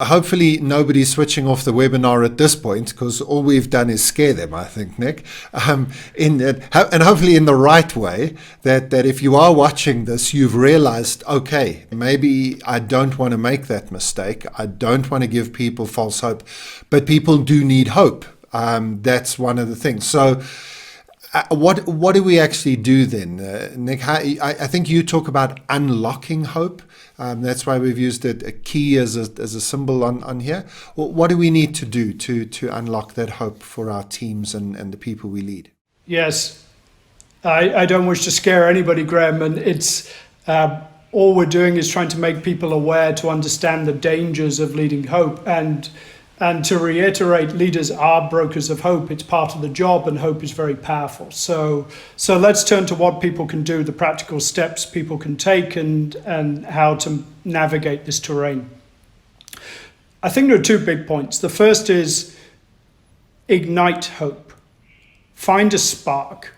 hopefully nobody's switching off the webinar at this point, because all we've done is scare them, I think, Nick, and hopefully in the right way, that if you are watching this, you've realized, okay, maybe I don't want to make that mistake. I don't want to give people false hope, but people do need hope. That's one of the things. So what do we actually do then, Nick? I think you talk about unlocking hope. That's why we've used a key as a symbol on here. What do we need to do to unlock that hope for our teams and the people we lead? Yes, I don't wish to scare anybody, Graeme, and it's all we're doing is trying to make people aware to understand the dangers of leading hope. And to reiterate, leaders are brokers of hope. It's part of the job, and hope is very powerful. So let's turn to what people can do, the practical steps people can take, and how to navigate this terrain. I think there are 2 big points. The first is ignite hope. Find a spark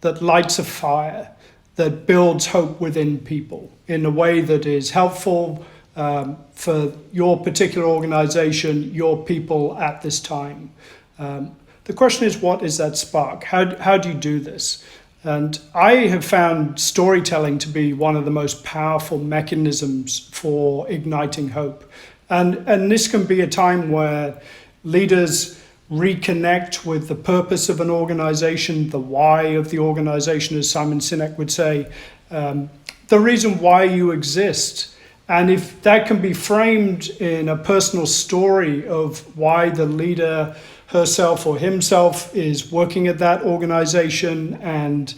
that lights a fire, that builds hope within people in a way that is helpful for your particular organization, your people at this time. The question is, what is that spark? How do you do this? And I have found storytelling to be one of the most powerful mechanisms for igniting hope. And this can be a time where leaders reconnect with the purpose of an organization, the why of the organization, as Simon Sinek would say, the reason why you exist. And if that can be framed in a personal story of why the leader herself or himself is working at that organization and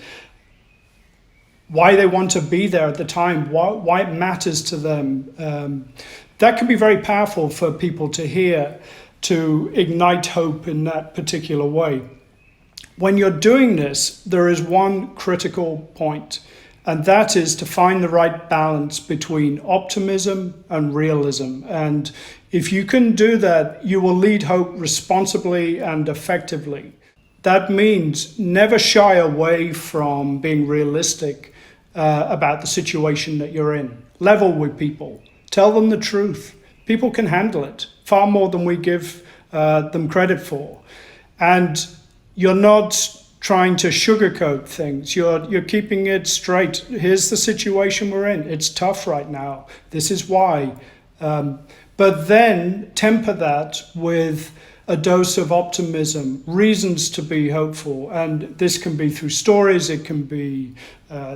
why they want to be there at the time, why it matters to them, that can be very powerful for people to hear, to ignite hope in that particular way. When you're doing this, there is one critical point. And that is to find the right balance between optimism and realism. And if you can do that, you will lead hope responsibly and effectively. That means never shy away from being realistic about the situation that you're in. Level with people. Tell them the truth. People can handle it far more than we give them credit for. And you're not trying to sugarcoat things. You're keeping it straight. Here's the situation we're in. It's tough right now. This is why. But then temper that with a dose of optimism, reasons to be hopeful. And this can be through stories. It can be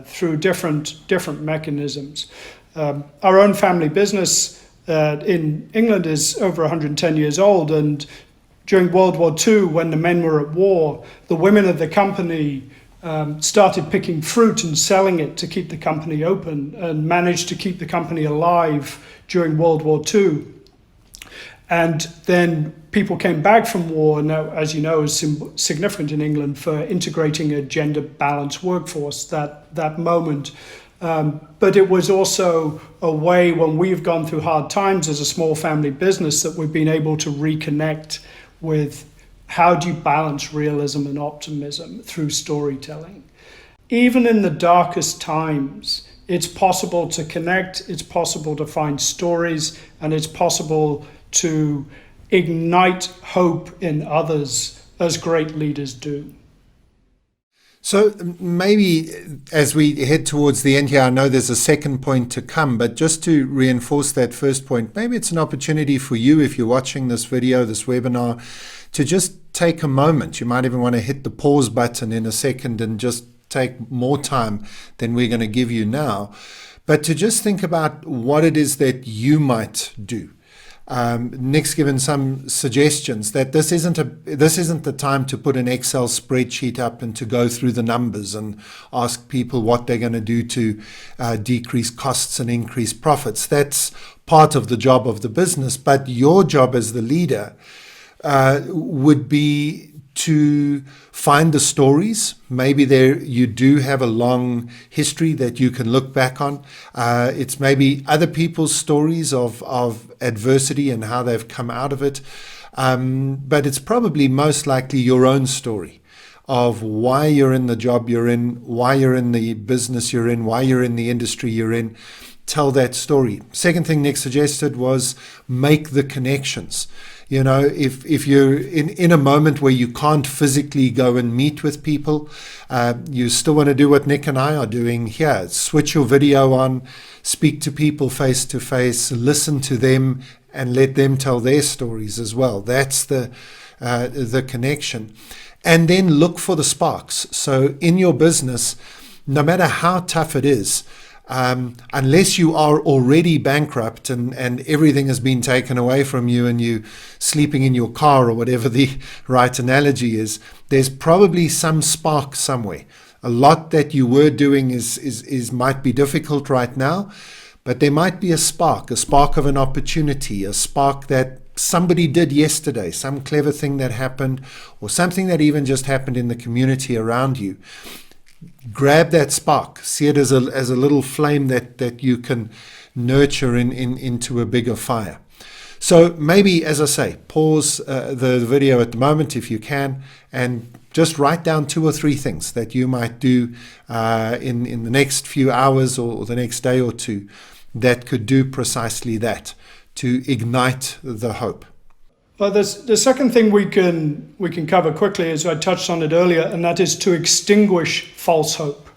through different mechanisms. Our own family business in England is over 110 years old, and during World War II, when the men were at war, the women of the company started picking fruit and selling it to keep the company open, and managed to keep the company alive during World War II. And then people came back from war. Now, as you know, is significant in England for integrating a gender-balanced workforce, that moment. But it was also a way, when we've gone through hard times as a small family business, that we've been able to reconnect with how do you balance realism and optimism through storytelling. Even in the darkest times, it's possible to connect, it's possible to find stories, and it's possible to ignite hope in others, as great leaders do. So maybe as we head towards the end here, I know there's a second point to come, but just to reinforce that first point, maybe it's an opportunity for you, if you're watching this video, this webinar, to just take a moment. You might even want to hit the pause button in a second and just take more time than we're going to give you now, but to just think about what it is that you might do. Nick's given some suggestions that this isn't the time to put an Excel spreadsheet up and to go through the numbers and ask people what they're going to do to decrease costs and increase profits. That's part of the job of the business, but your job as the leader would be to find the stories. Maybe there you do have a long history that you can look back on. It's maybe other people's stories of adversity and how they've come out of it. But it's probably most likely your own story of why you're in the job you're in, why you're in the business you're in, why you're in the industry you're in. tell that story. Second thing Nick suggested was make the connections. You know, if you're in a moment where you can't physically go and meet with people, you still want to do what Nick and I are doing here. Switch your video on, speak to people face to face, listen to them, and let them tell their stories as well. That's the connection. And then look for the sparks. So in your business, no matter how tough it is, unless you are already bankrupt and everything has been taken away from you and you sleeping in your car or whatever the right analogy is, there's probably some spark somewhere. A lot that you were doing is might be difficult right now, but there might be a spark of an opportunity, a spark that somebody did yesterday, some clever thing that happened, or something that even just happened in the community around you. Grab that spark, see it as a little flame that you can nurture into a bigger fire. So maybe, as I say, pause the video at the moment if you can, and just write down 2 or 3 things that you might do in the next few hours or the next day or two that could do precisely that, to ignite the hope. Well, the second thing we can cover quickly, as I touched on it earlier, and that is to extinguish false hope.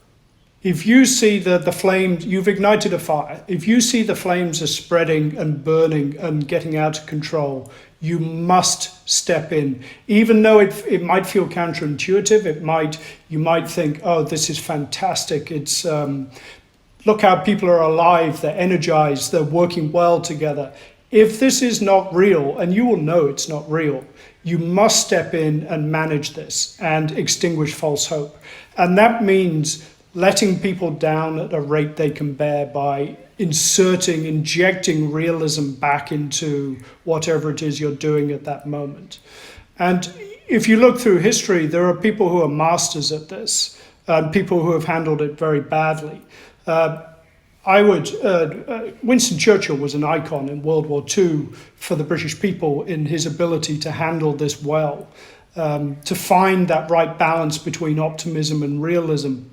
If you see that the flames, you've ignited a fire, if you see the flames are spreading and burning and getting out of control, you must step in. Even though it might feel counterintuitive, you might think, oh, this is fantastic. It's look how people are alive, they're energized, they're working well together. If this is not real, and you will know it's not real, you must step in and manage this and extinguish false hope. And that means letting people down at a rate they can bear by injecting realism back into whatever it is you're doing at that moment. And if you look through history, there are people who are masters at this, and people who have handled it very badly. Winston Churchill was an icon in World War II for the British people in his ability to handle this well, to find that right balance between optimism and realism.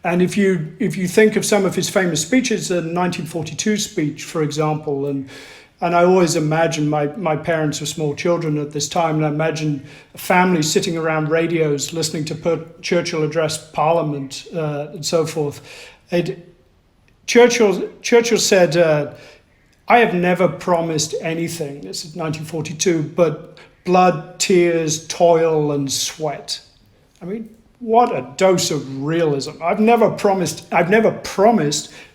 And if you think of some of his famous speeches, the 1942 speech, for example, and I always imagine my parents were small children at this time, and I imagine a family sitting around radios listening to Churchill address Parliament and so forth. Churchill said, I have never promised anything, this is 1942, but blood, tears, toil, and sweat. I mean, what a dose of realism. I've never promised,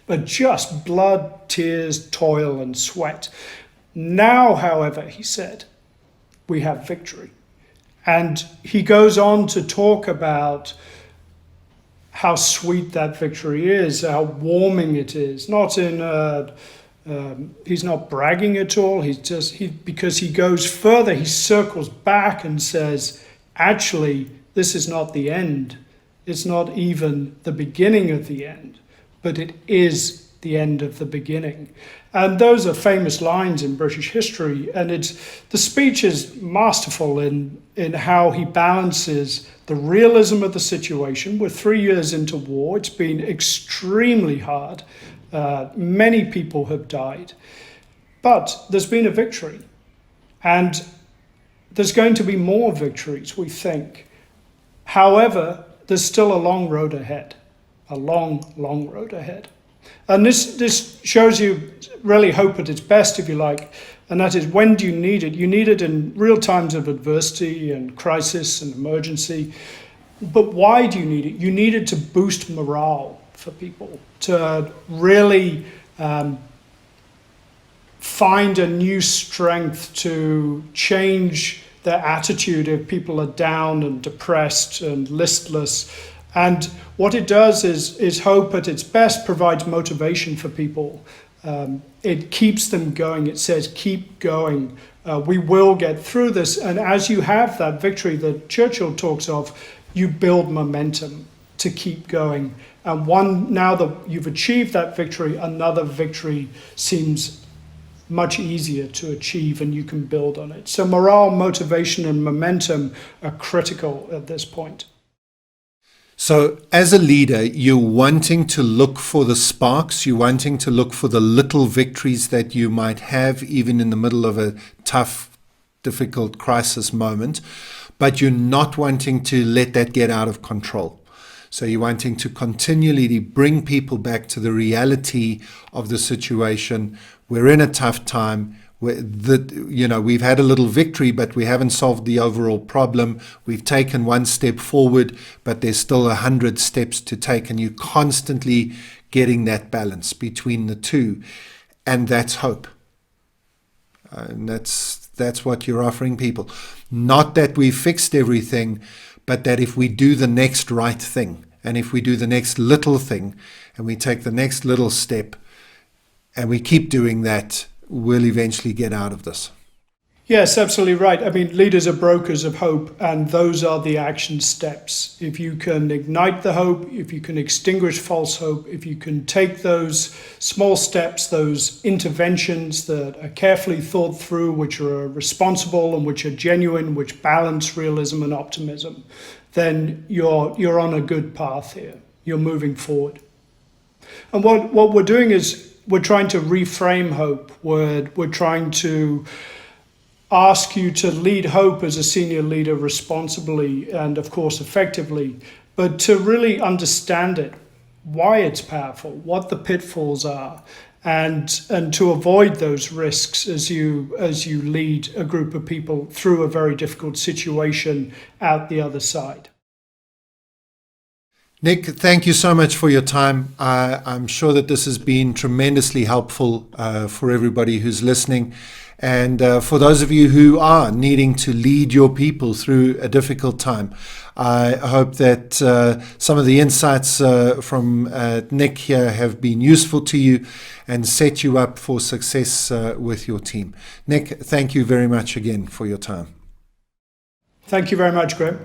but just blood, tears, toil, and sweat. Now, however, he said, we have victory. And he goes on to talk about how sweet that victory is, how warming it is. Not in he's not bragging at all. Because he goes further, he circles back and says, actually, this is not the end. It's not even the beginning of the end, but it is the end of the beginning. And those are famous lines in British history. And the speech is masterful in how he balances the realism of the situation. We're 3 years into war. It's been extremely hard. Many people have died. But there's been a victory. And there's going to be more victories, we think. However, there's still a long road ahead. A long, long road ahead. And this shows you really hope at its best, if you like. And that is, when do you need it? You need it in real times of adversity and crisis and emergency. But why do you need it? You need it to boost morale for people, to really find a new strength to change their attitude if people are down and depressed and listless. And what it does is hope at its best provides motivation for people. It keeps them going. It says, keep going. We will get through this. And as you have that victory that Churchill talks of, you build momentum to keep going. And now that you've achieved that victory, another victory seems much easier to achieve, and you can build on it. So morale, motivation, and momentum are critical at this point. So as a leader, you're wanting to look for the sparks, you're wanting to look for the little victories that you might have even in the middle of a tough, difficult crisis moment, but you're not wanting to let that get out of control. So you're wanting to continually bring people back to the reality of the situation. We're in a tough time. We've had a little victory, but we haven't solved the overall problem. We've taken one step forward, but there's still 100 steps to take, and you're constantly getting that balance between the two, and that's hope. And that's what you're offering people. Not that we've fixed everything, but that if we do the next right thing, and if we do the next little thing, and we take the next little step, and we keep doing that, we'll eventually get out of this. Yes, absolutely right. I mean, leaders are brokers of hope, and those are the action steps. If you can ignite the hope, if you can extinguish false hope, if you can take those small steps, those interventions that are carefully thought through, which are responsible and which are genuine, which balance realism and optimism, then you're on a good path here. You're moving forward. And what we're doing is we're trying to reframe hope. We're trying to ask you to lead hope as a senior leader responsibly and, of course, effectively, but to really understand it, why it's powerful, what the pitfalls are, and to avoid those risks as you lead a group of people through a very difficult situation out the other side. Nick, thank you so much for your time. I'm sure that this has been tremendously helpful for everybody who's listening. And for those of you who are needing to lead your people through a difficult time, I hope that some of the insights from Nick here have been useful to you and set you up for success with your team. Nick, thank you very much again for your time. Thank you very much, Graeme.